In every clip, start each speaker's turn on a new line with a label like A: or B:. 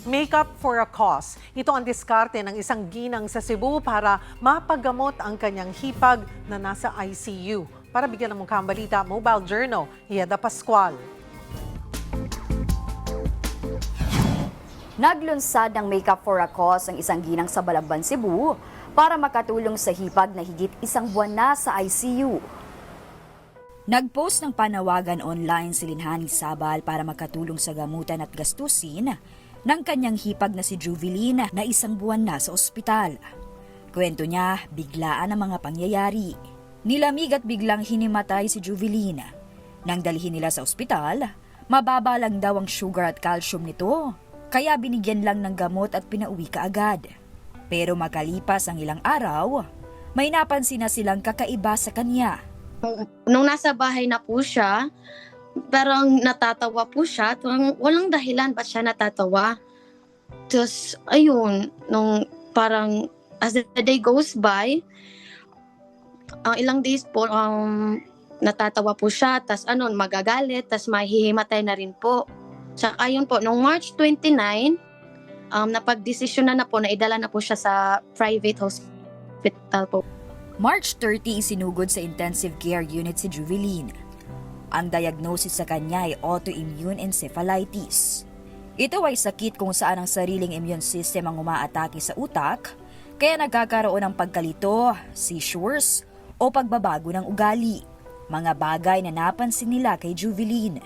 A: Makeup for a cause. Ito ang diskarte ng isang ginang sa Cebu para mapagamot ang kanyang hipag na nasa ICU. Para bigyan ng mukhang balita, Mobile Journal, Hieda Pascual.
B: Naglunsad ng Makeup for a Cause ang isang ginang sa Balagban, Cebu para makatulong sa hipag na higit isang buwan na sa ICU. Nagpost ng panawagan online si Linhani Sabal para makatulong sa gamutan at gastusin ng kanyang hipag na si Juveline na isang buwan na sa ospital. Kwento niya, biglaan ang mga pangyayari. Nilamig at biglang hinimatay si Juveline. Nang dalhin nila sa ospital, mababa lang daw ang sugar at calcium nito, kaya binigyan lang ng gamot at pinauwi kaagad. Pero makalipas ang ilang araw, may napansin na silang kakaiba sa kanya.
C: Nung nasa bahay na po siya, parang natatawa po siya. Walang dahilan ba't siya natatawa. Tapos, ayun, nung parang as the day goes by, ilang days po, natatawa po siya. Tapos magagalit, tapos mahihimatay na rin po. Tsaka ayun po, nung March 29, napag-desisyon na po na idala na po siya sa private hospital po.
B: March 30, isinugod sa intensive care unit si Juveline. Ang diagnosis sa kanya ay autoimmune encephalitis. Ito ay sakit kung saan ang sariling immune system ang umaatake sa utak, kaya nagkakaroon ng pagkalito, seizures, o pagbabago ng ugali. Mga bagay na napansin nila kay Juveline.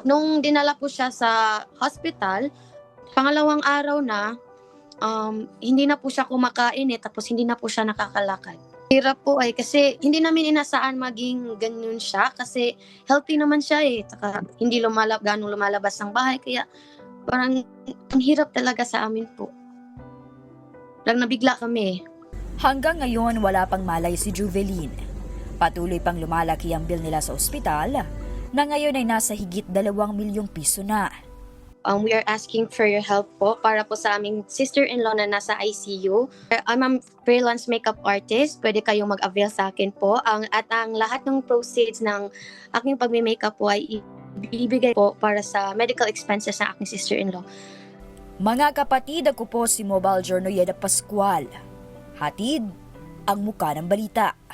C: Nung dinala po siya sa hospital, pangalawang araw na, hindi na po siya kumakain tapos hindi na po siya nakakalakad. Hirap po kasi hindi namin inasaan maging ganyan siya kasi healthy naman siya Saka hindi ganong lumalabas ng bahay kaya parang ang hirap talaga sa amin po. Lang nabigla kami.
B: Hanggang ngayon wala pang malay si Juveline. Patuloy pang lumalaki ang bill nila sa ospital na ngayon ay nasa higit 2 milyong piso na.
C: We are asking for your help po para po sa aming sister-in-law na nasa ICU. I'm a freelance makeup artist. Pwede kayong mag-avail sa akin po. At ang lahat ng proceeds ng aking pagme-makeup po ay ibibigay po para sa medical expenses ng aking sister-in-law.
B: Mga kapatid, ako po si Mobile Journal Hieda Pascual. Hatid ang muka ng balita.